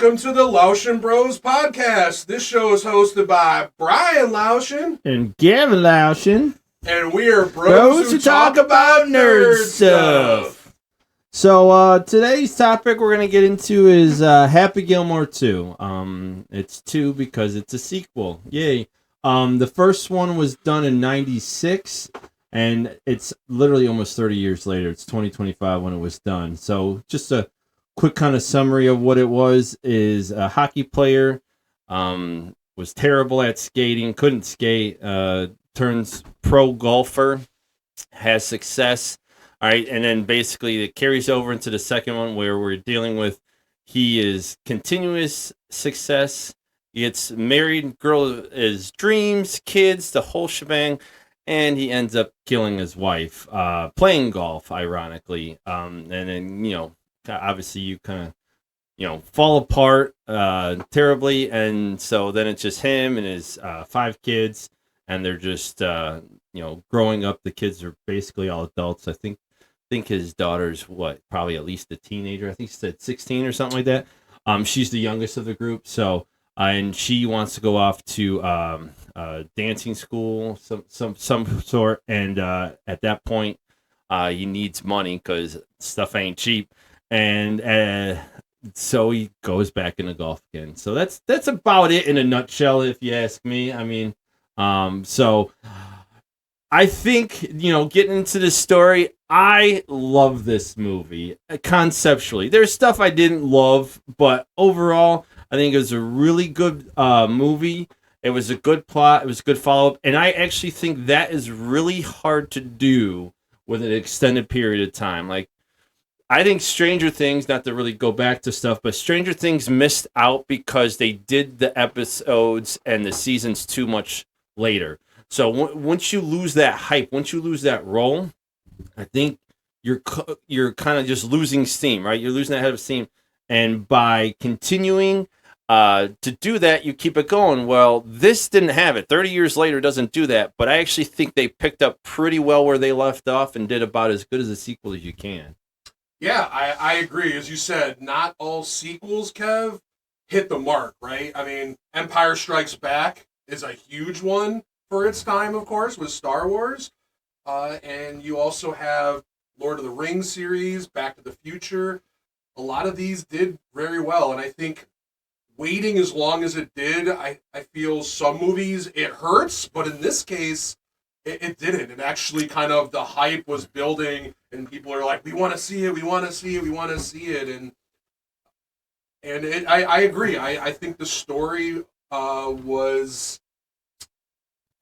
Welcome to the Louchen Bros podcast. This show is hosted by Brian Louchen and Gavin Louchen, and we are bros who talk about nerd stuff. So today's topic we're going to get into is Happy Gilmore 2. It's 2 because it's a sequel. Yay. The first one was done in 96, and it's literally almost 30 years later. It's 2025 when it was done. So just a quick kind of summary of what it was is a hockey player, was terrible at skating, couldn't skate, turns pro golfer, has success. All right, and then basically it carries over into the second one where we're dealing with he is continuous success, gets married, girl is dreams, kids, the whole shebang, and he ends up killing his wife, playing golf, ironically. And then, you know, obviously you kind of, you know, fall apart terribly, and so then it's just him and his 5 kids, and they're just, you know, growing up. The kids are basically all adults. I think his daughter's probably at least a teenager. I think he said 16 or something like that. She's the youngest of the group, so and she wants to go off to dancing school, some sort, and at that point, he needs money because stuff ain't cheap, and so he goes back into golf again. So that's about it in a nutshell, if you ask me. I mean, so I think, you know, getting into the story, I love this movie conceptually. There's stuff I didn't love, but overall, I think it was a really good movie. It was a good plot. It was a good follow-up. And I actually think that is really hard to do with an extended period of time. Like, I think Stranger Things, not to really go back to stuff, but Stranger Things missed out because they did the episodes and the seasons too much later. So once you lose that hype, once you lose that role, I think you're kind of just losing steam, right? You're losing that head of steam. And by continuing to do that, you keep it going. Well, this didn't have it. 30 years later doesn't do that. But I actually think they picked up pretty well where they left off and did about as good as a sequel as you can. Yeah, I agree. As you said, not all sequels, Kev, hit the mark, right? I mean, Empire Strikes Back is a huge one for its time, of course, with Star Wars. And you also have Lord of the Rings series, Back to the Future. A lot of these did very well, and I think waiting as long as it did, I feel some movies, it hurts, but in this case, it didn't. It actually kind of, the hype was building, and people are like, we want to see it, we want to see it, we want to see it, and I agree. I think the story was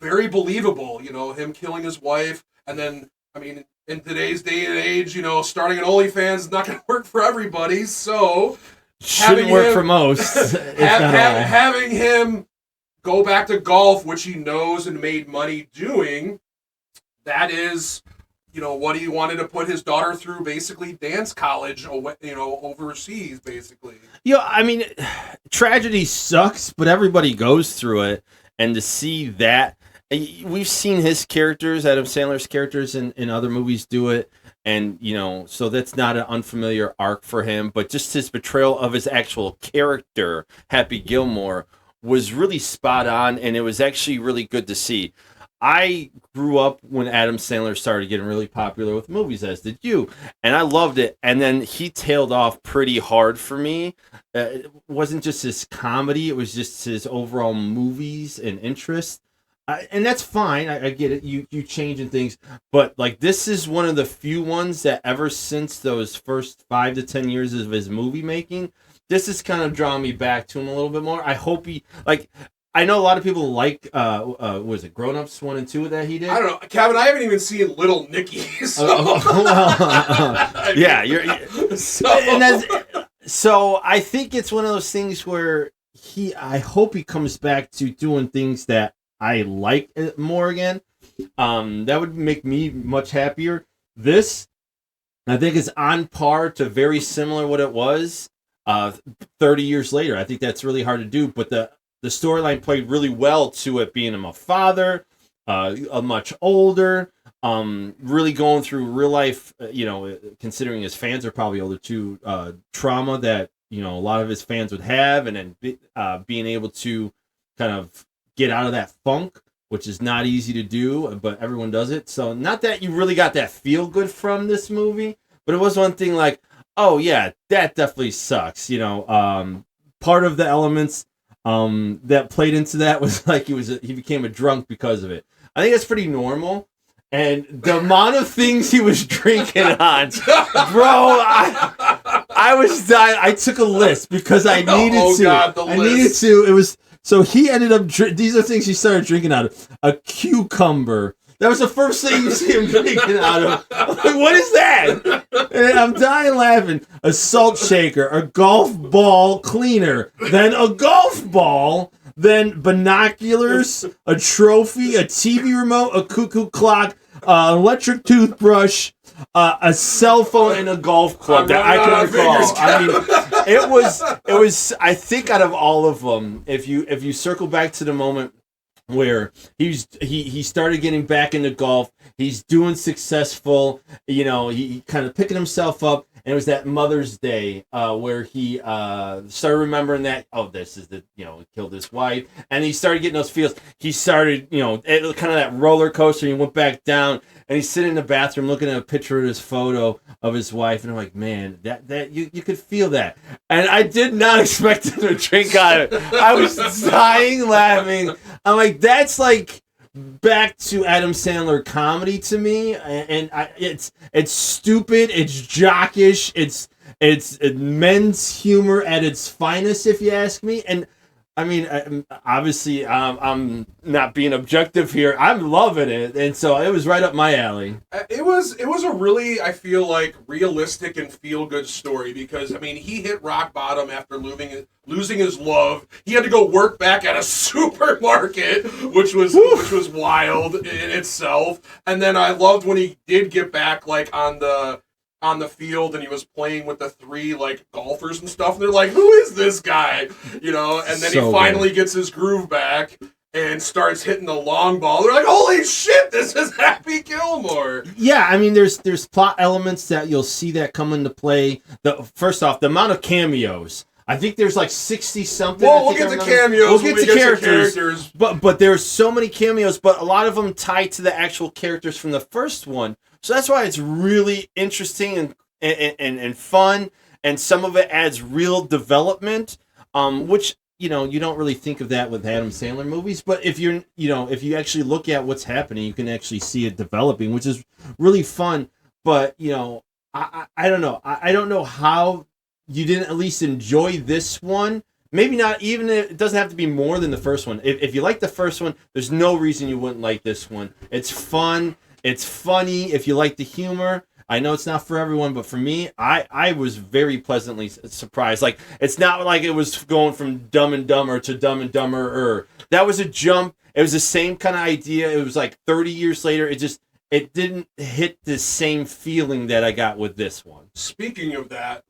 very believable, you know, him killing his wife, and then, I mean, in today's day and age, you know, starting an OnlyFans is not going to work for everybody, so shouldn't work for most. Having him go back to golf, which he knows and made money doing, that is, you know, what he wanted to put his daughter through, basically dance college, you know, overseas, basically. Yeah, I mean, tragedy sucks, but everybody goes through it, and to see that, we've seen his characters, Adam Sandler's characters in other movies do it, and, you know, so that's not an unfamiliar arc for him, but just his portrayal of his actual character, Happy Gilmore, was really spot on, and it was actually really good to see. I grew up when Adam Sandler started getting really popular with movies, as did you, and I loved it, and then he tailed off pretty hard for me. It wasn't just his comedy, it was just his overall movies and interest. And that's fine. I get it. You changing things, but like this is one of the few ones that ever since those first 5 to 10 years of his movie making, this has kind of drawn me back to him a little bit more. I hope he like. I know a lot of people like was it Grown Ups 1 and 2 that he did? I don't know, Kevin. I haven't even seen Little Nicky. So. Yeah, so I think it's one of those things where I hope he comes back to doing things that I like more again. That would make me much happier. This, I think, is on par to very similar what it was 30 years later. I think that's really hard to do, but the storyline played really well to it being him a father, a much older, really going through real life, you know, considering his fans are probably older too, trauma that a lot of his fans would have, and then being able to kind of get out of that funk, which is not easy to do, but everyone does it. So not that you really got that feel good from this movie, but it was one thing like, oh yeah, that definitely sucks. Part of the elements that played into that was like he became a drunk because of it. I think that's pretty normal. And the amount of things he was drinking on, bro, I was dying. I took a list because I needed to. God, the I list. needed to. It was so he ended up. These are things he started drinking out of. A cucumber. That was the first thing you see him drinking out of. I'm like, what is that? And I'm dying laughing. A salt shaker, a golf ball cleaner, then a golf ball. Then binoculars, a trophy, a TV remote, a cuckoo clock, electric toothbrush, a cell phone, and a golf club that I can recall. I mean, it was. I think out of all of them, if you circle back to the moment where he started getting back into golf, he's doing successful. He kind of picking himself up. And it was that Mother's Day where he started remembering that, this is he killed his wife. And he started getting those feels. He started, kind of that roller coaster. He went back down and he's sitting in the bathroom looking at a picture of his photo of his wife. And I'm like, man, that you could feel that. And I did not expect him to drink out of it. I was dying laughing. I'm like, that's like back to Adam Sandler comedy to me, and it's stupid, it's jockish, it's men's humor at its finest, if you ask me. And I mean, obviously, I'm not being objective here. I'm loving it, and so it was right up my alley. It was a really, I feel like, realistic and feel good story because I mean he hit rock bottom after losing his love. He had to go work back at a supermarket, which was wild in itself. And then I loved when he did get back like on the field and he was playing with the three like golfers and stuff. And they're like, "Who is this guy?" And then he finally gets his groove back and starts hitting the long ball. They're like, "Holy shit, this is Happy Gilmore!" Yeah, I mean, there's plot elements that you'll see that come into play. First off, the amount of cameos. I think there's like 60 something. Well, we'll get to cameos. We'll get to characters. But there's so many cameos, but a lot of them tie to the actual characters from the first one. So that's why it's really interesting and fun, and some of it adds real development, which you don't really think of that with Adam Sandler movies. But if you actually look at what's happening, you can actually see it developing, which is really fun. But I don't know. I don't know how you didn't at least enjoy this one. Maybe not even, it doesn't have to be more than the first one. If you like the first one, there's no reason you wouldn't like this one. It's fun. It's funny. If you like the humor, I know it's not for everyone, but for me, I was very pleasantly surprised. Like, it's not like it was going from Dumb and Dumber to Dumb and Dumberer. That was a jump. It was the same kind of idea. It was like 30 years later. It didn't hit the same feeling that I got with this one. Speaking of that,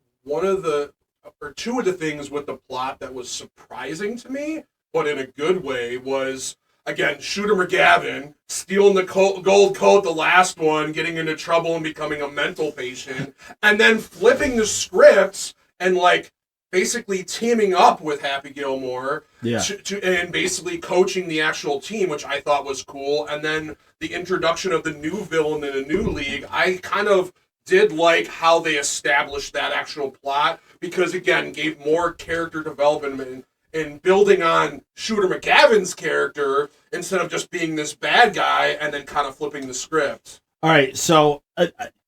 two of the things with the plot that was surprising to me, but in a good way, was, again, Shooter McGavin stealing the gold coat, the last one, getting into trouble and becoming a mental patient, and then flipping the scripts and, like, basically teaming up with Happy Gilmore and basically coaching the actual team, which I thought was cool. And then the introduction of the new villain in a new league, I kind of did like how they established that actual plot because, again, gave more character development and building on Shooter McGavin's character instead of just being this bad guy and then kind of flipping the script. All right, so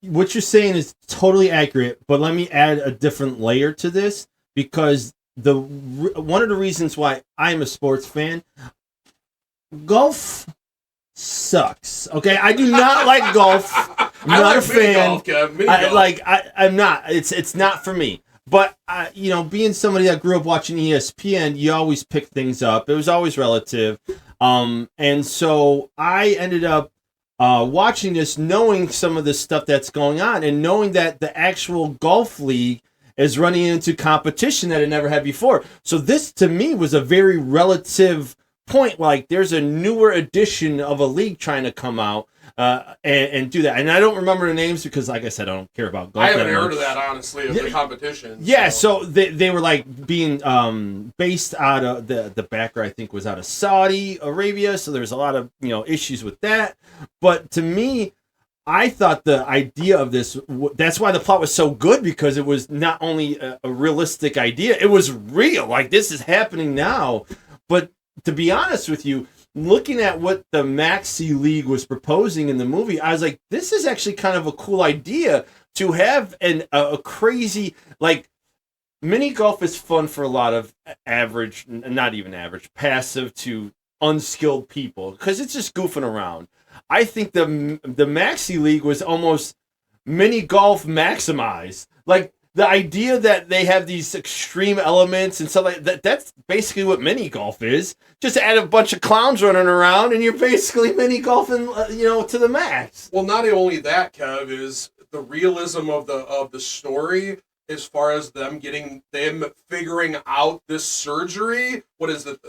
what you're saying is totally accurate, but let me add a different layer to this because one of the reasons why I'm a sports fan, golf sucks. Okay, I do not like golf. I'm not a fan. I'm not. It's not for me. But being somebody that grew up watching ESPN, you always pick things up. It was always relative, and so I ended up watching this, knowing some of the stuff that's going on, and knowing that the actual golf league is running into competition that it never had before. So this, to me, was a very relative point. Like, there's a newer edition of a league trying to come out. and do that. And I don't remember the names because, like I said, I don't care about golf. I haven't that heard much. of that, honestly, of the competition. Yeah, so they were like being based out of the backer, I think, was out of Saudi Arabia, so there's a lot of issues with that. But to me, I thought the idea of this, that's why the plot was so good, because it was not only a realistic idea, it was real. Like, this is happening now. But to be honest with you, looking at what the Maxi League was proposing in the movie, I was like, this is actually kind of a cool idea to have a crazy, like, mini golf is fun for a lot of average, not even average, passive to unskilled people, because it's just goofing around. I think the Maxi League was almost mini golf maximized. Like, the idea that they have these extreme elements and stuff like that, that's basically what mini golf is. Just add a bunch of clowns running around and you're basically mini golfing, to the max. Well, not only that, Kev, is the realism of the story as far as them figuring out this surgery. What is it?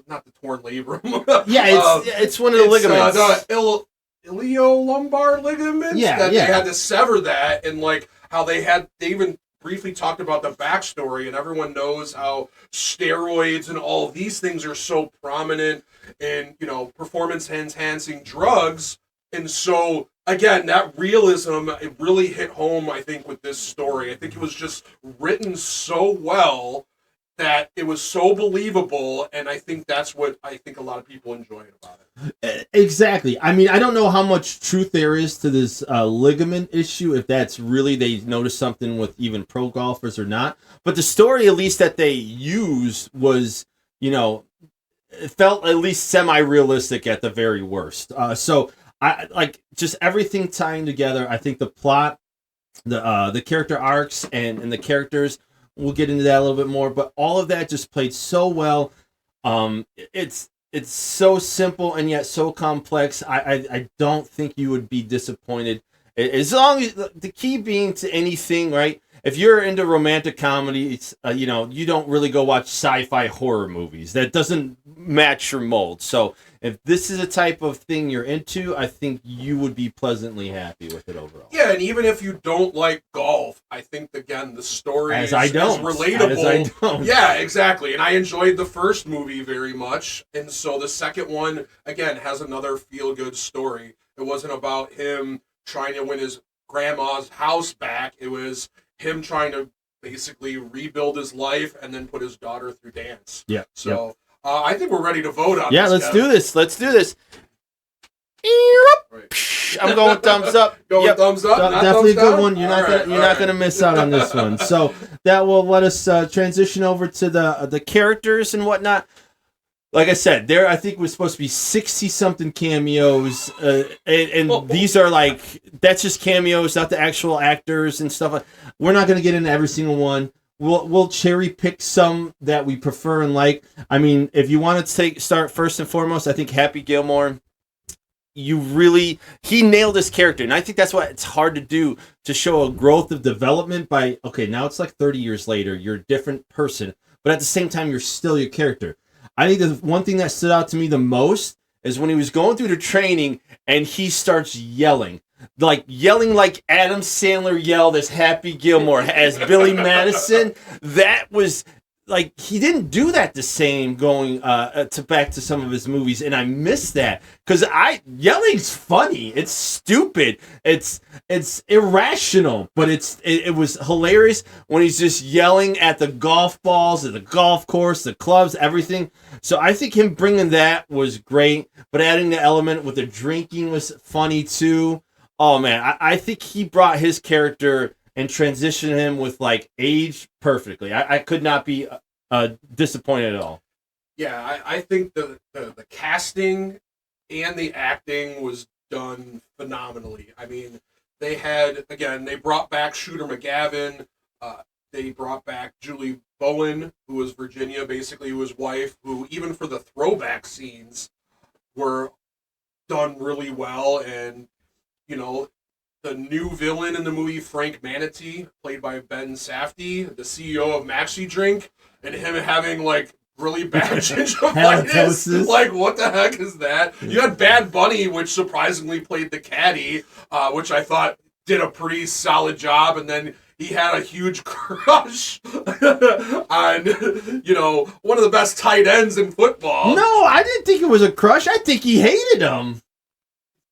Not the torn labrum. Yeah, it's one of the ligaments. The iliolumbar ligaments. They had to sever that, and like how they even briefly talked about the backstory, and everyone knows how steroids and all of these things are so prominent in performance enhancing drugs, and so. Again, that realism, it really hit home, I think, with this story. I think it was just written so well that it was so believable, and I think that's what I think a lot of people enjoyed about it. Exactly. I mean, I don't know how much truth there is to this ligament issue, if that's really they noticed something with even pro golfers or not. But the story, at least, that they used was, it felt at least semi-realistic at the very worst. So... I like just everything tying together. I think the plot, the character arcs, and the characters. We'll get into that a little bit more, but all of that just played so well. It's so simple and yet so complex. I don't think you would be disappointed, as long as the key being to anything, right? If you're into romantic comedy, it's you don't really go watch sci-fi horror movies. That doesn't match your mold. So if this is a type of thing you're into, I think you would be pleasantly happy with it overall. Yeah, and even if you don't like golf, I think, again, the story is relatable. As I don't. Yeah, exactly. And I enjoyed the first movie very much. And so the second one, again, has another feel-good story. It wasn't about him trying to win his grandma's house back. It was him trying to basically rebuild his life and then put his daughter through dance. Yeah. So I think we're ready to vote on this. Yeah, let's do this. Let's do this. Right. I'm going thumbs up. Thumbs up. Definitely thumbs a good down? one. You're not gonna miss out on this one. So that will let us transition over to the characters and whatnot. Like I said, there I think was supposed to be 60-something cameos, and these are like, that's just cameos, not the actual actors and stuff. We're not going to get into every single one. We'll cherry pick some that we prefer and like. I mean, if you want to start first and foremost, I think Happy Gilmore. He nailed his character, and I think that's what it's hard to do, to show a growth of development by, okay, now it's like 30 years later, you're a different person, but at the same time, you're still your character. I think the one thing that stood out to me the most is when he was going through the training and he starts yelling like Adam Sandler yelled as Happy Gilmore, as Billy Madison. That was like, he didn't do that the same going back to some of his movies, and I miss that because yelling's funny. It's stupid. It's irrational, but it was hilarious when he's just yelling at the golf balls, at the golf course, the clubs, everything. So I think him bringing that was great, but adding the element with the drinking was funny too. Oh man, I think he brought his character and transitioned him with like age perfectly. I could not be disappointed at all. Yeah, I think the casting and the acting was done phenomenally. I mean, they brought back Shooter McGavin. They brought back Julie Bowen, who was Virginia, basically his wife, who even for the throwback scenes were done really well. And, the new villain in the movie, Frank Manatee, played by Ben Safdie, the CEO of Maxi Drink, and him having like really bad gingivitis. Halitosis. Like, what the heck is that? You had Bad Bunny, which surprisingly played the caddy, which I thought did a pretty solid job, and then he had a huge crush on, one of the best tight ends in football. No, I didn't think it was a crush. I think he hated him.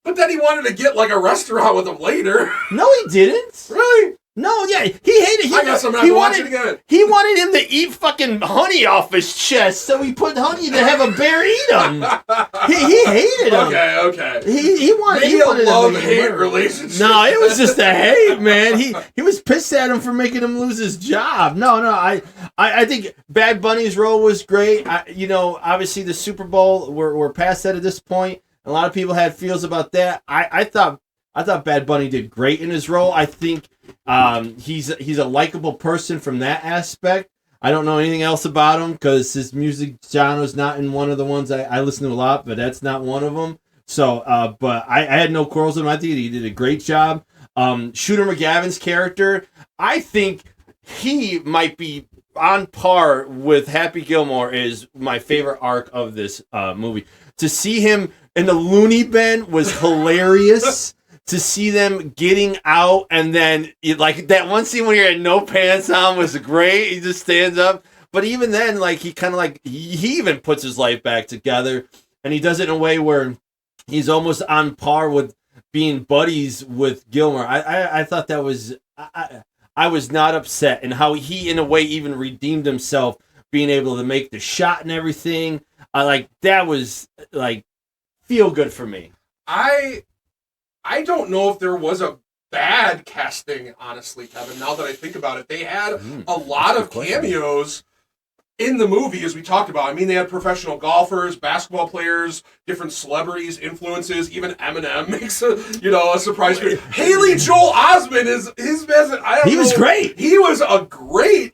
But then he wanted to get, like, a restaurant with him later. No, he didn't. Really? No, yeah, he hated. I guess I'm not going to watch it again. He wanted him to eat fucking honey off his chest, so he put honey to have a bear eat him. He hated him. Okay. He wanted. Maybe he wanted a love-hate relationship. No, it was just a hate, man. He was pissed at him for making him lose his job. No, I think Bad Bunny's role was great. Obviously the Super Bowl, we're past that at this point. A lot of people had feels about that. I thought Bad Bunny did great in his role. I think he's a likable person from that aspect. I don't know anything else about him because his music genre is not in one of the ones I listen to a lot, but that's not one of them. So, but I had no quarrels with him. I think he did a great job. Shooter McGavin's character, I think he might be on par with Happy Gilmore is my favorite arc of this movie. To see him in the loony bin was hilarious. To see them getting out and then like that one scene when he had no pants on was great. He just stands up. But even then, like he kind of like he even puts his life back together, and he does it in a way where he's almost on par with being buddies with Gilmore. I thought that was I was not upset, and how he in a way even redeemed himself, being able to make the shot and everything. That was like feel good for me. I don't know if there was a bad casting, honestly, Kevin, now that I think about it. They had a lot of cameos in the movie, as we talked about. I mean, they had professional golfers, basketball players, different celebrities, influences. Even Eminem makes a surprise appearance. Haley Joel Osment is his visit. He was great. He was a great,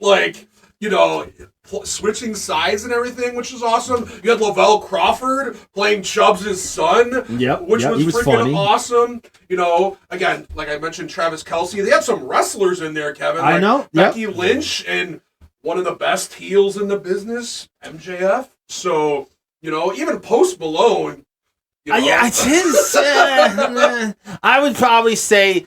switching sides and everything, which was awesome. You had Lavelle Crawford playing Chubbs' son, which was freaking funny. awesome. Again, like I mentioned, Travis Kelce. They had some wrestlers in there, Kevin. I know. Becky Lynch and one of the best heels in the business, MJF. So, even Post Malone. It's his. I would probably say,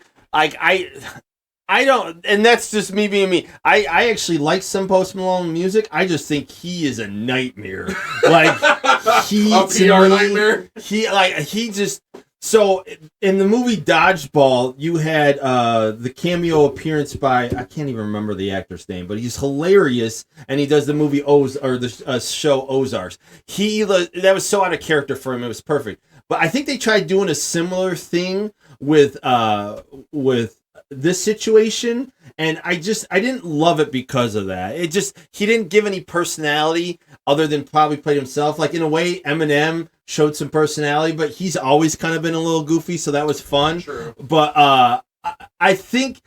I don't, and that's just me being me. I actually like some Post Malone music. I just think he is a nightmare. A PR nightmare. He just. So in the movie Dodgeball, you had the cameo appearance by, I can't even remember the actor's name, but he's hilarious, and he does the movie the show Ozarks. That was so out of character for him. It was perfect. But I think they tried doing a similar thing with this situation, and I didn't love it because of that. He didn't give any personality other than probably played himself. Like, in a way, Eminem showed some personality, but he's always kind of been a little goofy, so that was fun. Sure. But I think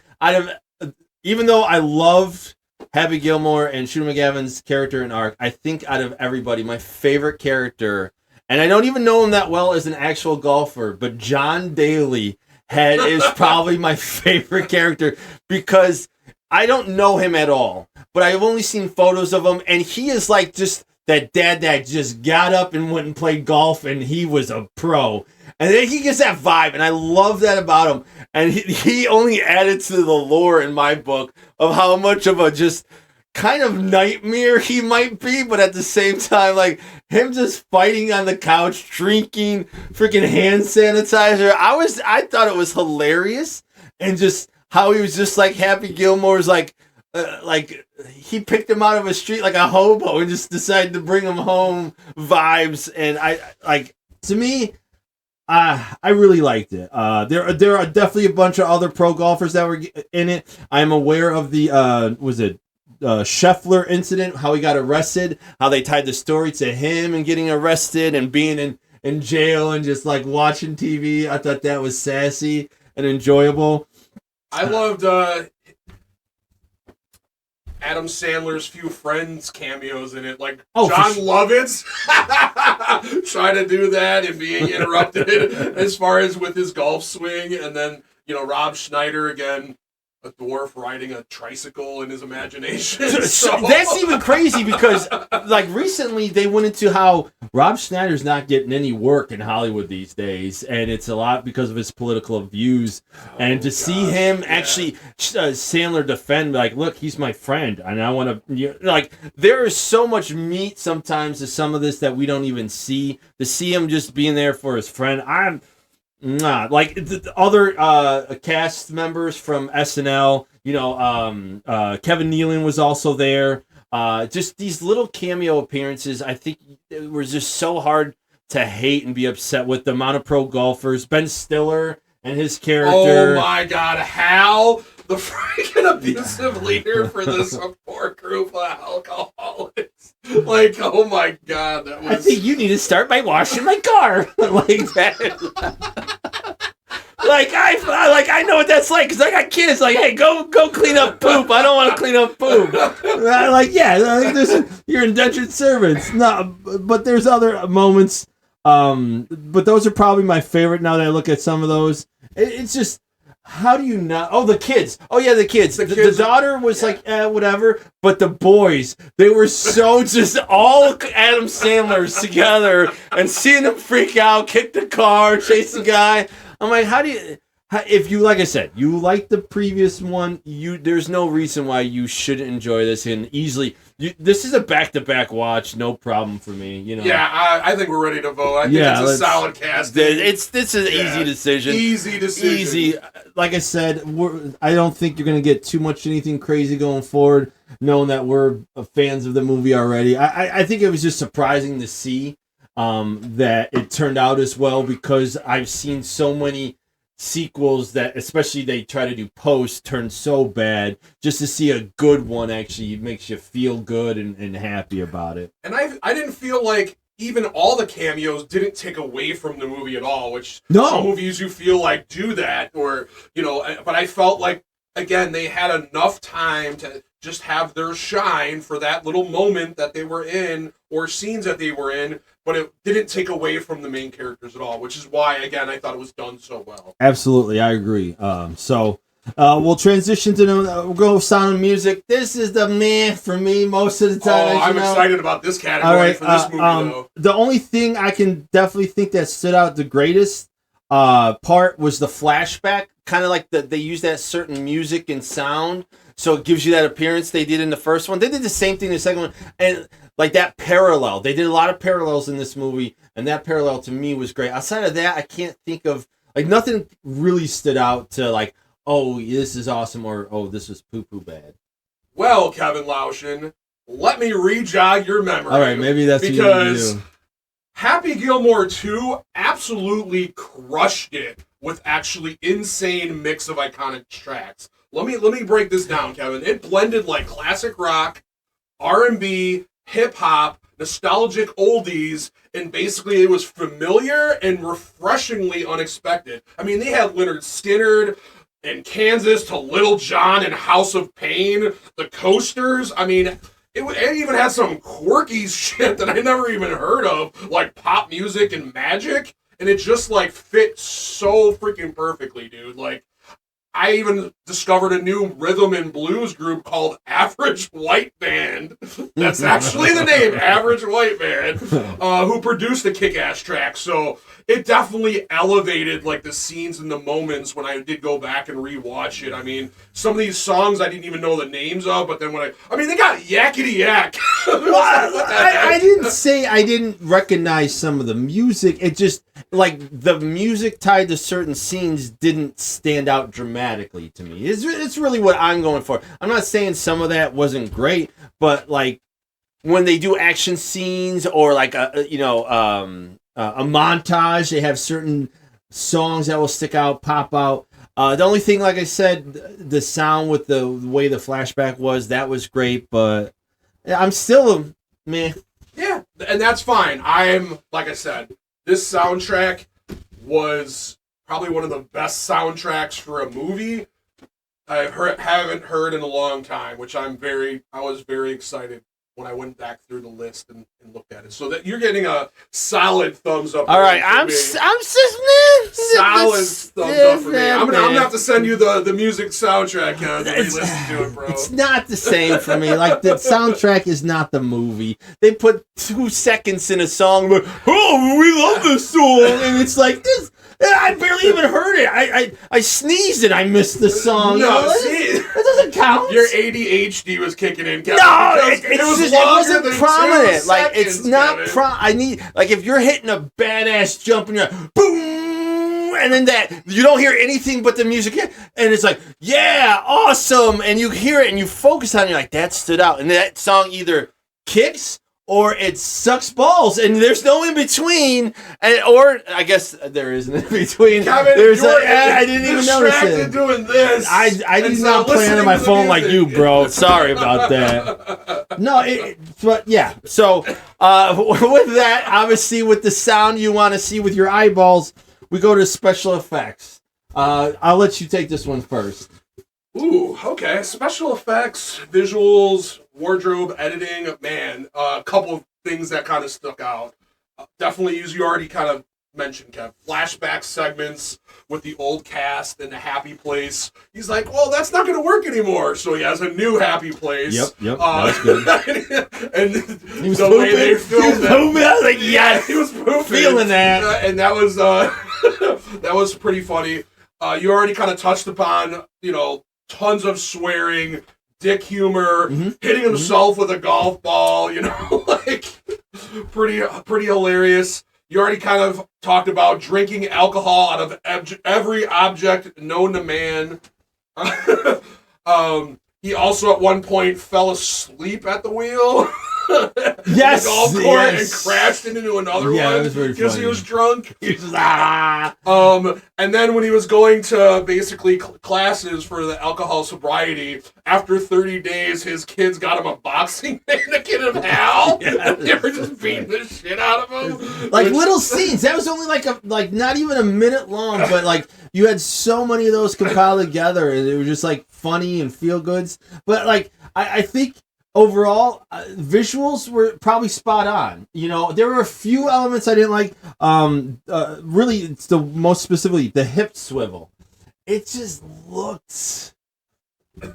even though I loved Happy Gilmore and Shooter McGavin's character and arc, I think out of everybody, my favorite character, and I don't even know him that well as an actual golfer, but John Daly is probably my favorite character, because I don't know him at all, but I've only seen photos of him, and he is like just that dad that just got up and went and played golf, and he was a pro. And then he gets that vibe, and I love that about him. And he only added to the lore in my book of how much of a just kind of nightmare he might be, but at the same time, like, him just fighting on the couch, drinking freaking hand sanitizer. I thought it was hilarious, and just how he was just like Happy Gilmore's like he picked him out of a street like a hobo and just decided to bring him home vibes. And to me, I really liked it. There are definitely a bunch of other pro golfers that were in it. I'm aware of the Scheffler incident, how he got arrested, how they tied the story to him and getting arrested and being in jail and just like watching TV. I thought that was sassy and enjoyable. I loved Adam Sandler's few friends cameos in it, like John Lovitz trying to do that and being interrupted as far as with his golf swing, and then Rob Schneider again. a dwarf riding a tricycle in his imagination. So. That's even crazy because, like, recently they went into how Rob Schneider's not getting any work in Hollywood these days, and it's a lot because of his political views. And to see him actually, Sandler defend, like, look, he's my friend, and I want to, like, there is so much meat sometimes to some of this that we don't even see. To see him just being there for his friend, like the other cast members from SNL, Kevin Nealon was also there. Just these little cameo appearances, I think it was just so hard to hate and be upset with. The amount of pro golfers, Ben Stiller and his character. Oh my God, Hal, the freaking abusive leader for this support group of alcoholics. Like, oh my God, that was. I think you need to start by washing my car, like that. I know what that's like because I got kids. Like, hey, go clean up poop. I don't want to clean up poop. You're indentured servants. No, but there's other moments. But those are probably my favorite now that I look at some of those. It's just, how do you not? Oh, the kids. Oh yeah, the kids. The daughter was like, whatever. But the boys, they were so just all Adam Sandlers together, and seeing them freak out, kick the car, chase the guy. I'm like, if you, like I said, you like the previous one, there's no reason why you shouldn't enjoy this, and easily, this is a back-to-back watch, no problem for me, Yeah, I think we're ready to vote. I think it's a solid cast. It's an easy decision. Easy decision. Easy. Like I said, I don't think you're going to get too much anything crazy going forward, knowing that we're fans of the movie already. I think it was just surprising to see that it turned out as well, because I've seen so many sequels that, especially they try to do post, turn so bad. Just to see a good one actually makes you feel good and happy about it. And I didn't feel like even all the cameos didn't take away from the movie at all, which some movies you feel like do that, or but I felt like, again, they had enough time to just have their shine for that little moment that they were in, or scenes that they were in, but it didn't take away from the main characters at all, which is why, again, I thought it was done so well. Absolutely, I agree. So we'll transition to we'll go Sound of Music. This is the man for me most of the time. I'm excited about this category for this movie, though. The only thing I can definitely think that stood out the greatest part was the flashback. Kind of like they use that certain music and sound, so it gives you that appearance they did in the first one. They did the same thing in the second one, and like that parallel. They did a lot of parallels in this movie, and that parallel to me was great. Outside of that, I can't think of, like, nothing really stood out to like, oh, this is awesome, or oh, this was poo-poo bad. Well, Kevin Louchen, let me re-jog your memory. All right, maybe that's because Happy Gilmore 2 absolutely crushed it with actually insane mix of iconic tracks. Let me break this down, Kevin. It blended like classic rock, R&B, hip-hop, nostalgic oldies, and basically it was familiar and refreshingly unexpected. I mean, they had Leonard Skinner and Kansas to Little John and House of Pain, the Coasters. I mean, it even had some quirky shit that I never even heard of, like pop music and magic, and it just like fit so freaking perfectly, dude. Like, I even discovered a new rhythm and blues group called Average White Band. That's actually the name, Average White Band, who produced the kick-ass track. So it definitely elevated like the scenes and the moments when I did go back and rewatch it. I mean, some of these songs I didn't even know the names of, but then when I mean, they got Yakety Yak. I didn't say I didn't recognize some of the music. It just, like, the music tied to certain scenes didn't stand out dramatically to me. It's really what I'm going for. I'm not saying some of that wasn't great, but like when they do action scenes or like a montage, they have certain songs that will stick out, pop out. The only thing, like I said, the sound with the way the flashback was, that was great, but I'm still meh. Yeah, and that's fine. Like I said, this soundtrack was probably one of the best soundtracks for a movie haven't heard in a long time, which I was very excited when I went back through the list and looked at it. So that you're getting a solid thumbs up. All right, I'm just man. Solid thumbs up for me. I'm gonna have to send you the music soundtrack to re-listen to it, bro. It's not the same for me. Like, the soundtrack is not the movie. They put 2 seconds in a song, but oh, we love this song, and it's like this. I barely even heard it. I sneezed and I missed the song. No, see, that doesn't count. Your ADHD was kicking in, Kevin. No, it wasn't prominent. Like, it's not Kevin. I need, like, if you're hitting a badass jump and you're like, boom, and then that you don't hear anything but the music, and it's like, yeah, awesome, and you hear it and you focus on it, you're like, that stood out, and that song either kicks or it sucks balls, and there's no in between, or I guess there is an in between. Kevin, I didn't even notice it. Doing this. I did not play on my phone like you, bro. Sorry about that. No, but yeah. So with that, obviously, with the sound you want to see with your eyeballs, we go to special effects. I'll let you take this one first. Ooh, okay. Special effects, visuals, wardrobe, editing, man, a couple of things that kind of stuck out. Definitely, as you already kind of mentioned, Kev, flashback segments with the old cast in the happy place. He's like, well, that's not going to work anymore. So he has a new happy place. Yep, that's good. And he was the pooping. way they filmed I was like, yes, he was pooping. Feeling that. And that was, that was pretty funny. You already kind of touched upon, tons of swearing, dick humor, hitting himself with a golf ball, like pretty hilarious. You already kind of talked about drinking alcohol out of every object known to man. He also at one point fell asleep at the wheel. Yes, the golf course and crashed into another one because he was drunk. He was and then when he was going to basically classes for the alcohol sobriety, after 30 days, his kids got him a boxing mannequin of Hal. Yes. They were just beating the shit out of him. Like little scenes. That was only like not even a minute long, but like you had so many of those compiled together, and it was just like funny and feel goods. But like I think. Overall, visuals were probably spot on. There were a few elements I didn't like. Really, it's the most specifically the hip swivel. It just looked like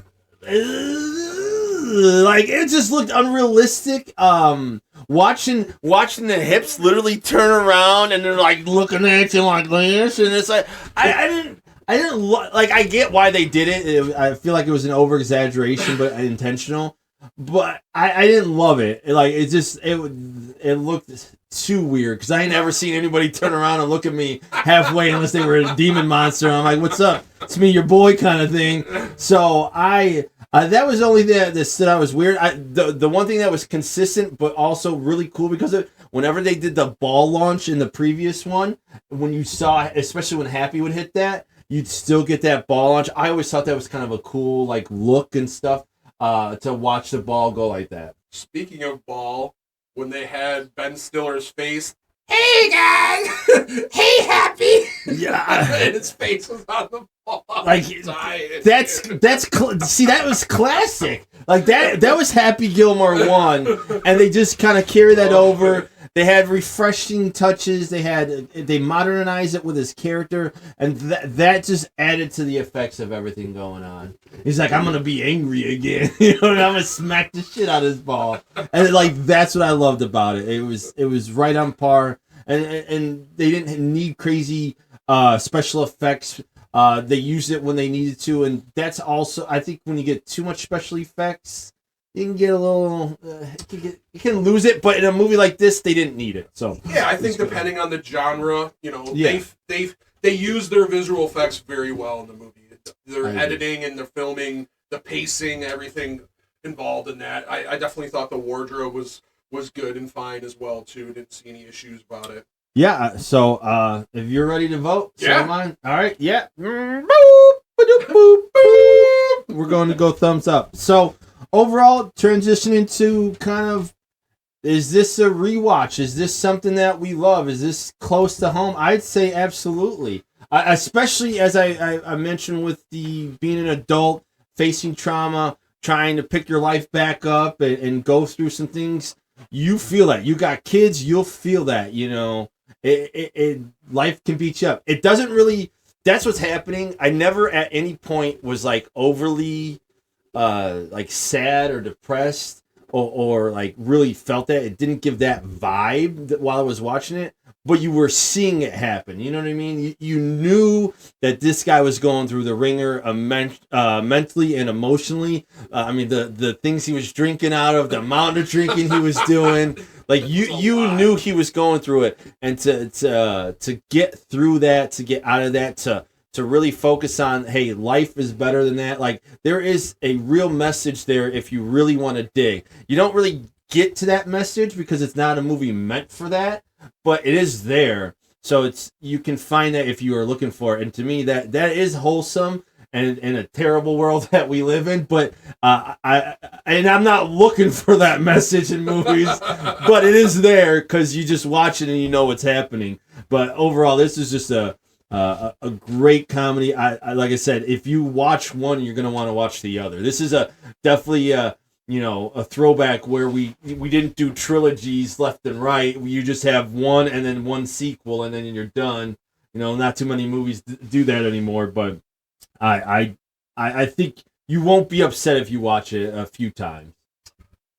it just looked unrealistic. Watching the hips literally turn around and they're like looking at you like this, and it's like I didn't like. I get why they did it. I feel like it was an over exaggeration, but intentional. But I didn't love it. It looked too weird because I ain't never seen anybody turn around and look at me halfway unless they were a demon monster. I'm like, what's up? It's me, your boy, kind of thing. So that was the only thing that stood out was weird. The one thing that was consistent but also really cool because whenever they did the ball launch in the previous one, when you saw, especially when Happy would hit that, you'd still get that ball launch. I always thought that was kind of a cool like look and stuff. To watch the ball go like that. Speaking of ball, when they had Ben Stiller's face, hey guys, hey Happy, yeah, and his face was on the ball, like that's see that was classic. Like that was Happy Gilmore 1, and they just kind of carry that over. They had refreshing touches. They modernized it with his character, and that just added to the effects of everything going on. He's like, I'm gonna be angry again, and I'm gonna smack the shit out of his ball, and like that's what I loved about it. It was right on par, and they didn't need crazy special effects. They used it when they needed to, and that's also I think when you get too much special effects. You can get a little, you can lose it, but in a movie like this, they didn't need it. So yeah, I think depending on the genre, they use their visual effects very well in the movie. Their editing and their filming, the pacing, everything involved in that. I definitely thought the wardrobe was good and fine as well too. Didn't see any issues about it. Yeah. So if you're ready to vote, yeah. So am I. All right. Yeah. We're going to go thumbs up. So. Overall, transitioning to kind of, is this a rewatch? Is this something that we love? Is this close to home? I'd say absolutely. Especially as I mentioned with the being an adult, facing trauma, trying to pick your life back up and go through some things, you feel that. You got kids, you'll feel that, you know. Life can beat you up. It doesn't really, that's what's happening. I never at any point was like overly like sad or depressed or like really felt that. It didn't give that vibe while I was watching it, but you were seeing it happen. You know what I mean? You knew that this guy was going through the ringer mentally and emotionally. I mean, the things he was drinking out of, the amount of drinking he was doing. Like you knew he was going through it, and to get through that, to get out of that, to really focus on, hey, life is better than that. Like, there is a real message there if you really want to dig. You don't really get to that message because it's not a movie meant for that, but it is there. So you can find that if you are looking for it. And to me, that is wholesome and in a terrible world that we live in. But I'm not looking for that message in movies, but it is there because you just watch it and you know what's happening. But overall, this is just a great comedy. I like I said, if you watch one, you're gonna want to watch the other. This is definitely a throwback where we didn't do trilogies left and right. You just have one and then one sequel and then you're done. You know, not too many movies do that anymore. But I think you won't be upset if you watch it a few times.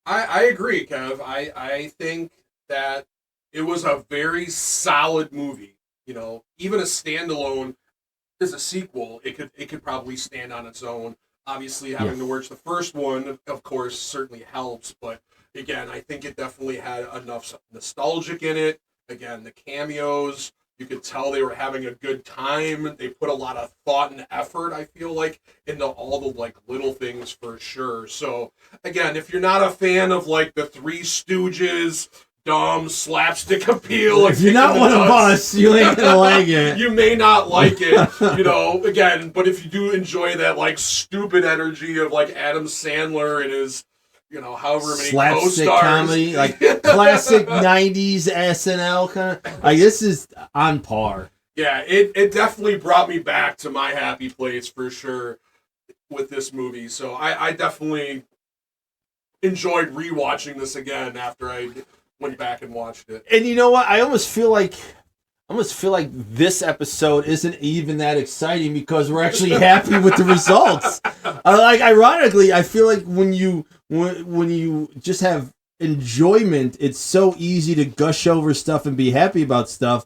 I agree, Kev. I think that it was a very solid movie. You know, even a standalone as a sequel, it could probably stand on its own. Obviously, having to watch the first one, of course, certainly helps. But again, I think it definitely had enough nostalgic in it. Again, the cameos, you could tell they were having a good time. They put a lot of thought and effort, I feel like, into all the like little things for sure. So again, if you're not a fan of like the Three Stooges, dumb slapstick appeal, if you're not one of us, you ain't gonna like it. You may not like it, you know. Again, but if you do enjoy that like stupid energy of like Adam Sandler and his, you know, however many slapstick co-stars, comedy, like classic '90s SNL kind of, like, this is on par. Yeah, it definitely brought me back to my happy place for sure with this movie. So I definitely enjoyed rewatching this again after I went back and watched it. And you know what? I almost feel like this episode isn't even that exciting because we're actually happy with the results. Like, ironically, I feel like when you just have enjoyment, it's so easy to gush over stuff and be happy about stuff,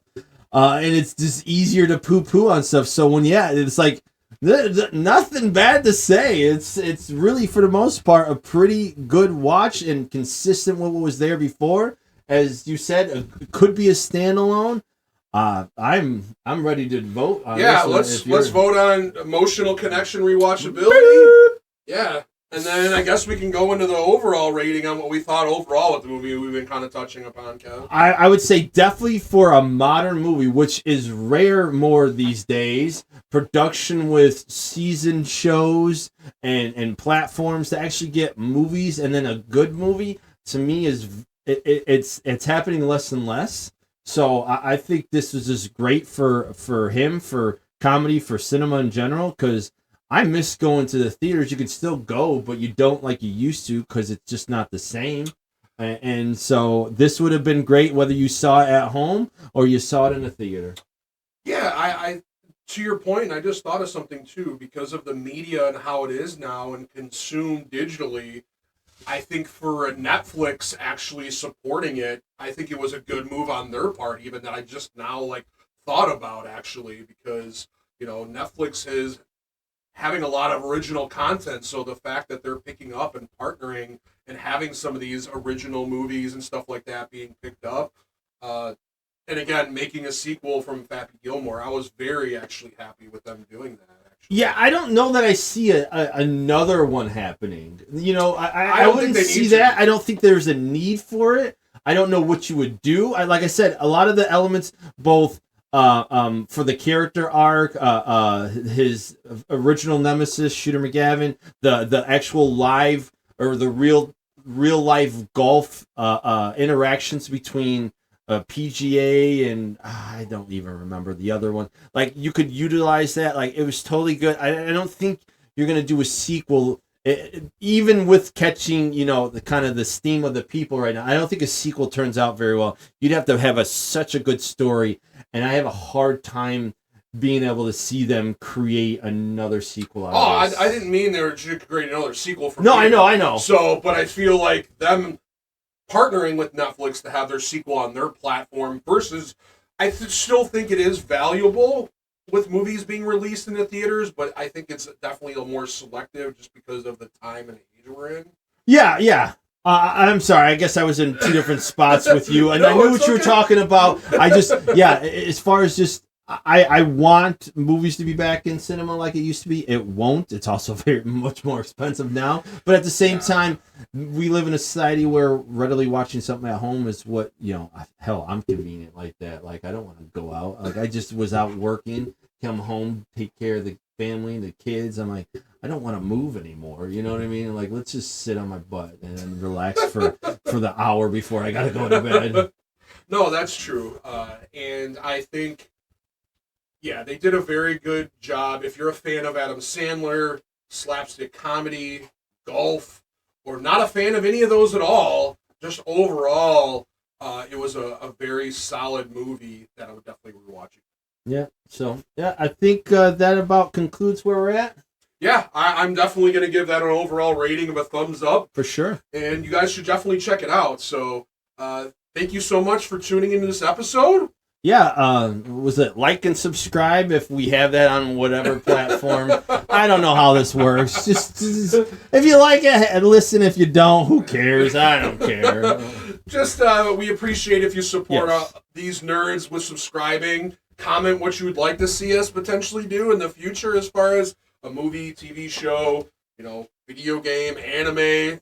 and it's just easier to poo-poo on stuff. So it's like nothing bad to say. It's really, for the most part, a pretty good watch and consistent with what was there before. As you said, it could be a standalone. I'm ready to vote on this. Let's vote on emotional connection rewatchability. Yeah. And then I guess we can go into the overall rating on what we thought overall with the movie we've been kind of touching upon, Kev. I would say definitely for a modern movie, which is rare more these days, production with seasoned shows and platforms to actually get movies and then a good movie, to me is it's happening less and less. So I think this was just great for him, for comedy, for cinema in general, because I miss going to the theaters. You can still go, but you don't like you used to because it's just not the same. And so this would have been great whether you saw it at home or you saw it in a theater. Yeah, I to your point, I just thought of something too, because of the media and how it is now and consumed digitally. I think for Netflix actually supporting it, I think it was a good move on their part, even that I just now like thought about actually, because, you know, Netflix is having a lot of original content. So the fact that they're picking up and partnering and having some of these original movies and stuff like that being picked up, and again, making a sequel from Happy Gilmore, I was very actually happy with them doing that. Yeah, I don't know that I see another one happening. You know, I don't wouldn't think they see need that. to. I don't think there's a need for it. I don't know what you would do. Like I said, a lot of the elements, both for the character arc, his original nemesis, Shooter McGavin, the actual live or the real life golf interactions between PGA and I don't even remember the other one. Like, you could utilize that. Like, it was totally good. I don't think you're gonna do a sequel even with catching, the kind of the steam of the people right now, I don't think a sequel turns out very well. You'd have to have such a good story, and I have a hard time being able to see them create another sequel out of this. I didn't mean they were just creating another sequel from No, I know. So, but I feel like them partnering with Netflix to have their sequel on their platform versus, still think it is valuable with movies being released in the theaters, but I think it's definitely a more selective just because of the time and age we're in. Yeah. I'm sorry. I guess I was in two different spots with you, and No, I knew what it's you were okay. talking about. As far as just, I want movies to be back in cinema like it used to be. It won't. It's also very much more expensive now. But at the same time, we live in a society where readily watching something at home is what, hell, I'm convenient like that. Like, I don't want to go out. Like, I just was out working, come home, take care of the family, the kids. I'm like, I don't want to move anymore. You know what I mean? Like, let's just sit on my butt and relax for the hour before I got to go to bed. No, that's true. And I think, they did a very good job. If you're a fan of Adam Sandler, slapstick comedy, golf, or not a fan of any of those at all, just overall, it was a very solid movie that I would definitely rewatch. Yeah, so, I think that about concludes where we're at. Yeah, I'm definitely going to give that an overall rating of a thumbs up. For sure. And you guys should definitely check it out. So, thank you so much for tuning into this episode. Yeah, was it like and subscribe if we have that on whatever platform? I don't know how this works. Just if you like it, listen. If you don't, who cares? I don't care. Just we appreciate if you support these nerds with subscribing. Comment what you would like to see us potentially do in the future as far as a movie, TV show, video game, anime,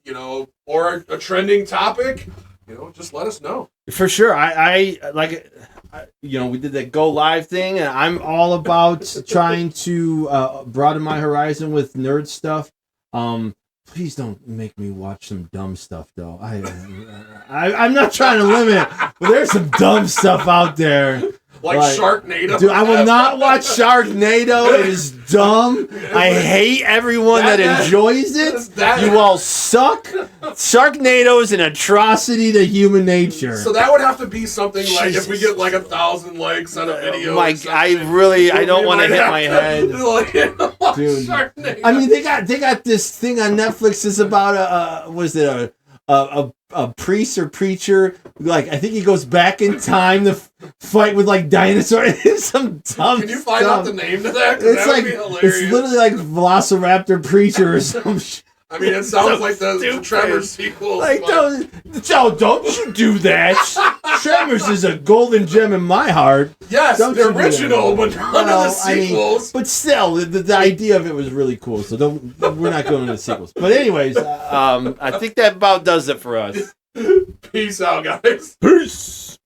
or a trending topic. Just let us know. For sure. I like, we did that Go Live thing, and I'm all about trying to broaden my horizon with nerd stuff. Please don't make me watch some dumb stuff, though. I'm not trying to limit, but there's some dumb stuff out there. Like Sharknado. Dude, I will not watch Sharknado. It is dumb. I hate everyone that enjoys it. You all suck. Sharknado is an atrocity to human nature. So that would have to be something like if we get like 1,000 likes on a video. I don't want to hit my head. Dude. Sharknado. I mean, they got this thing on Netflix. It's about a priest or preacher. Like, I think he goes back in time to fight with like dinosaurs. Some dumb. Can you find out the name to that? It's like it's literally like Velociraptor Preacher or some shit. I mean, it sounds like the Tremors sequel. Like, don't you do that. Tremors is a golden gem in my heart. Yes, don't the original, but none of the sequels. But still, the idea of it was really cool. So we're not going to the sequels. But anyways, I think that about does it for us. Peace out, guys. Peace.